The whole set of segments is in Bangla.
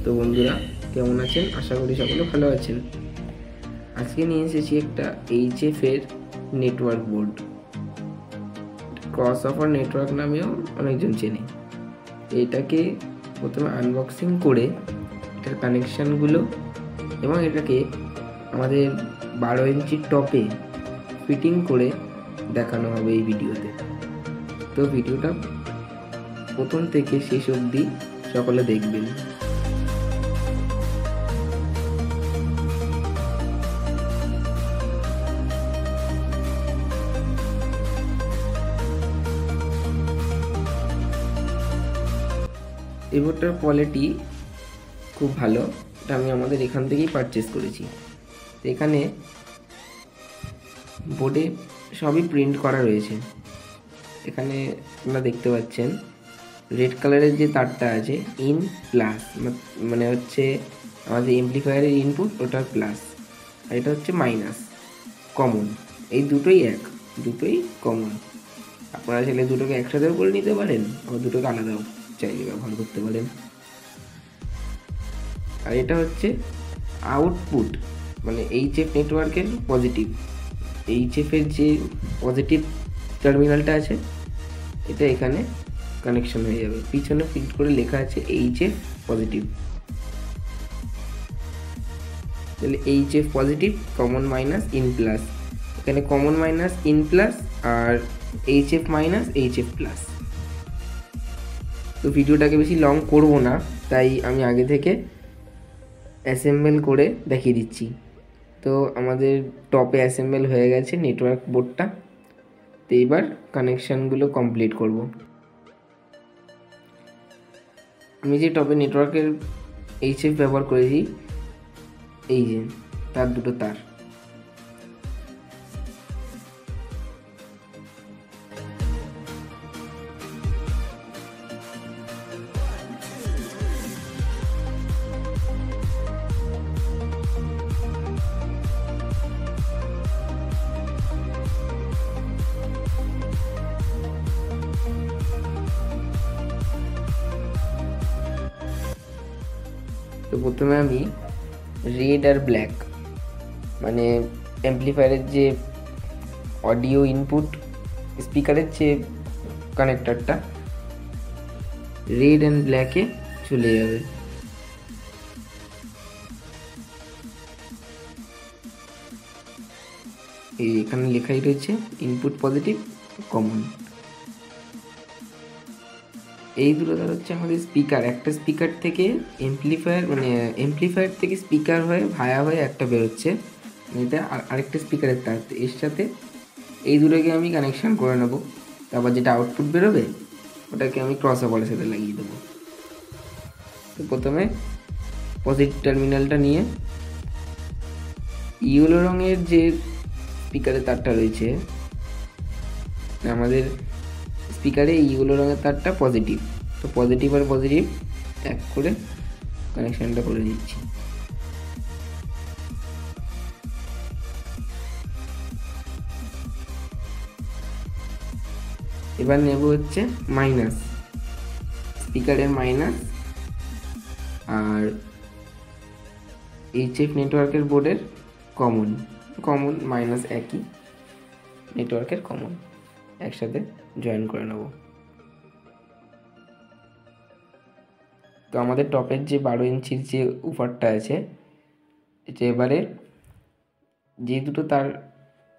তো বন্ধুরা কেমন আছেন? আশা করি সকলে ভালো আছেন। আজকে নিয়ে এসেছি একটা HF এর network board. Cross over network নামেও অনেকজন চেনে। এটাকে প্রথমে আনবক্সিং করে এটার কানেকশানগুলো এবং এটাকে আমাদের 12 ইঞ্চির টপে ফিটিং করে দেখানো হবে এই ভিডিওতে। তো ভিডিওটা প্রথম থেকে শেষ অবধি সকলে দেখবেন। এই বোর্ডটার কোয়ালিটি খুব ভালো। এটা আমি আমাদের এখান থেকেই পারচেস করেছি। তো এখানে বোর্ডে সবই প্রিন্ট করা রয়েছে। এখানে আপনারা দেখতে পাচ্ছেন রেড কালারের যে তারটা আছে ইন প্লাস, মানে হচ্ছে আমাদের এমপ্লিফায়ারের ইনপুট, ওটার প্লাস, আর এটা হচ্ছে মাইনাস কমন। এই দুটোই দুটোই কমন। আপনারা চাইলে দুটোকে একসাথেও করে নিতে পারেন, আবার দুটোকে আলাদাও চাইলে ব্যবহার করতে পারেন। আর এটা হচ্ছে আউটপুট, মানে HF নেটওয়ার্কের পজিটিভ। HF এর যে পজিটিভ টার্মিনালটা আছে এটা এখানে কানেকশন হয়ে যাবে। পিছনে ফিট করে লেখা আছে HF পজিটিভ। তাহলে HF positive, common minus, in plus. এখানে কমন মাইনাস, ইন প্লাস, আর HF মাইনাস, HF প্লাস। তো ভিডিওটাকে বেশি লং করব না, তাই আমি আগে থেকে অ্যাসেম্বল করে দেখিয়ে দিচ্ছি। তো আমাদের টপে অ্যাসেম্বল হয়ে গেছে নেটওয়ার্ক বোর্ডটা। তো এইবার কানেকশানগুলো কমপ্লিট করব। আমি যে টপে নেটওয়ার্কের HF ব্যবহার করেছি, এই যে তার দুটো তার, তো প্রথমে আমি রেড আর ব্ল্যাক, মানে অ্যাম্প্লিফায়ারের যে অডিও ইনপুট স্পিকারের যে কানেক্টরটা, রেড অ্যান্ড ব্ল্যাকে চলে যাবে। এখানে লেখাই রয়েছে ইনপুট পজিটিভ, কমন। এই দুটো তার হচ্ছে আমাদের স্পিকার। একটা স্পিকার থেকে এমপ্লিফায়ার, মানে এমপ্লিফায়ার থেকে স্পিকার হয়ে ভায়া হয়ে একটা বেরোচ্ছে, এটা আরেকটা স্পিকারের তার। এর সাথে এই দুটোকে আমি কানেকশান করে নেব। তারপর যেটা আউটপুট বেরোবে ওটাকে আমি ক্রস ওভারের সাথে লাগিয়ে দেবো। তো প্রথমে পজিটিভ টার্মিনালটা নিয়ে ইয়েলো রঙের যে স্পিকারের তারটা রয়েছে, আমাদের স্পিকারে ইয়েলো রঙের তারটা পজিটিভ, তো পজিটিভ আর পজিটিভ এক করে কানেকশানটা করে দিচ্ছি। এবার নেব হচ্ছে মাইনাস, স্পিকারের মাইনাস, আর HF নেটওয়ার্কের বোর্ডের কমন। কমন মাইনাস একই, নেটওয়ার্কের কমন একসাথে জয়েন করে নেব। তো আমাদের টপের যে 12 ইঞ্চির যে উপারটা আছে, এটা এবারে যে দুটো তার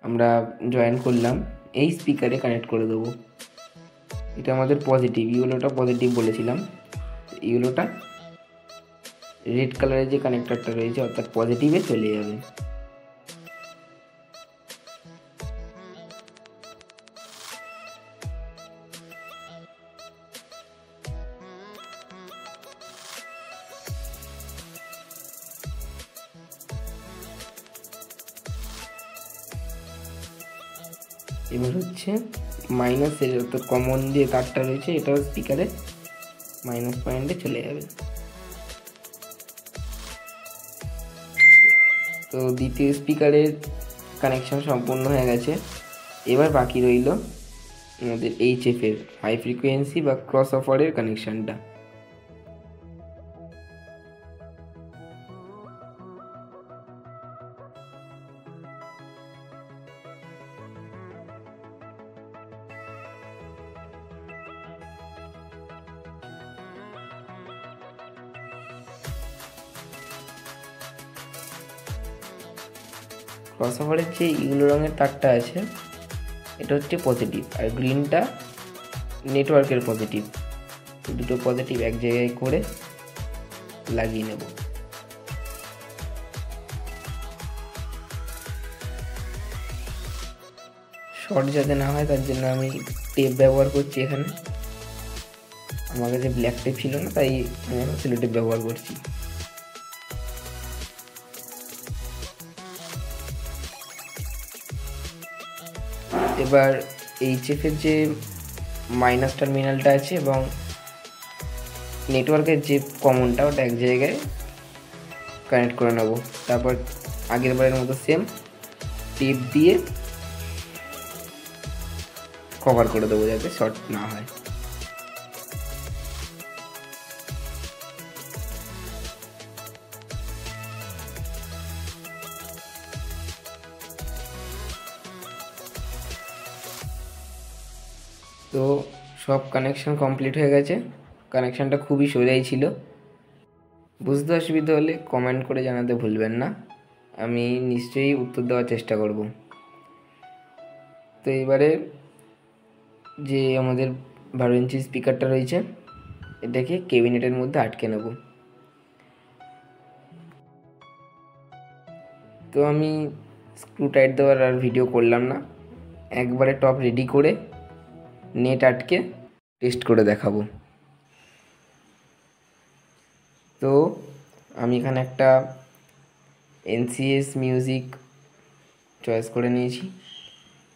আমরা জয়েন করলাম এই স্পিকারে কানেক্ট করে দেবো। এটা আমাদের পজিটিভ, ইয়েলোটা পজিটিভ বলেছিলাম। ইয়েলোটা রেড কালারের যে কানেক্টরটা রয়েছে অর্থাৎ পজিটিভে চলে যাবে। এবার হচ্ছে মাইনাসের, অর্থাৎ কমন যে তারটা রয়েছে এটাও স্পিকারে মাইনাস পয়েন্টে চলে যাবে। তো দ্বিতীয় স্পিকারের কানেকশন সম্পূর্ণ হয়ে গেছে। এবার বাকি রইল আমাদের HF এর হাই ফ্রিকোয়েন্সি বা ক্রস ওভারের কানেকশানটা। ক্রসওভারের যে ইউলো রঙের তারটা আছে এটা হচ্ছে পজিটিভ, আর গ্রিনটা নেটওয়ার্কের পজিটিভ। দুটো পজিটিভ এক জায়গায় করে লাগিয়ে নেব। শর্ট যাতে না হয় তার জন্য আমি টেপ ব্যবহার করছি। এখানে আমার কাছে ব্ল্যাক টেপ ছিল না, তাই আমি এখন সেলো টেপ ব্যবহার করছি। এবার এইচএফের যে মাইনাস টার্মিনালটা আছে এবং নেটওয়ার্কের যে কমনটা ওটা এক জায়গায় কানেক্ট করে নেব। তারপর আগের বারের মতো সেম টেপ দিয়ে কভার করে দেবো যাতে শর্ট না হয়। তো সব কানেকশন কমপ্লিট হয়ে গেছে। কানেকশানটা খুবই সোজাই ছিল। বুঝতে অসুবিধা হলে কমেন্ট করে জানাতে ভুলবেন না, আমি নিশ্চয়ই উত্তর দেওয়ার চেষ্টা করব। তো এবারে যে আমাদের 12 ইঞ্চি স্পিকারটা রয়েছে এটাকে ক্যাবিনেটের মধ্যে আটকে নেব। তো আমি স্ক্রু টাইট দেওয়ার আর ভিডিও করলাম না, একবারে টপ রেডি করে নেট আটকে টেস্ট করে দেখাবো। তো আমি এখানে একটা এনসিএস মিউজিক চয়েস করে নিয়েছি,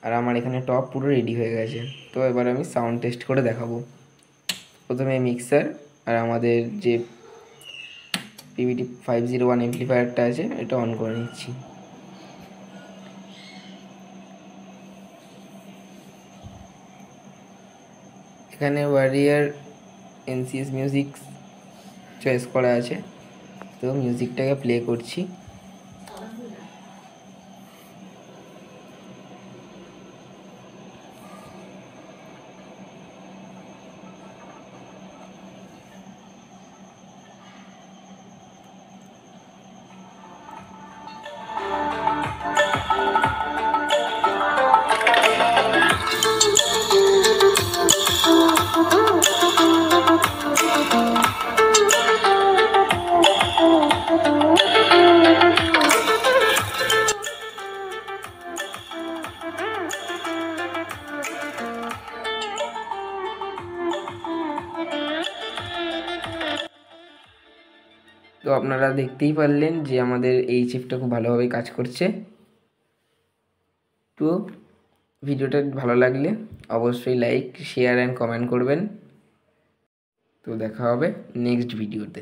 আর আমার এখানে টপ পুরো রেডি হয়ে গেছে। তো এবার আমি সাউন্ড টেস্ট করে দেখাবো। প্রথমে মিক্সার আর আমাদের যে পিভিটি 501 অ্যাম্প্লিফায়ারটা আছে এটা অন করে নিচ্ছি। এখানে ওয়ারিয়ার এনসিএস মিউজিক চয়েস করা আছে, তো মিউজিকটাকে প্লে করছি। তো আপনারা দেখতেই পারলেন যে আমাদের এই চিপটা খুব ভালোভাবে কাজ করছে। তো ভিডিওটা ভালো লাগলে অবশ্যই লাইক, শেয়ার অ্যান্ড কমেন্ট করবেন। তো দেখা হবে নেক্সট ভিডিওতে।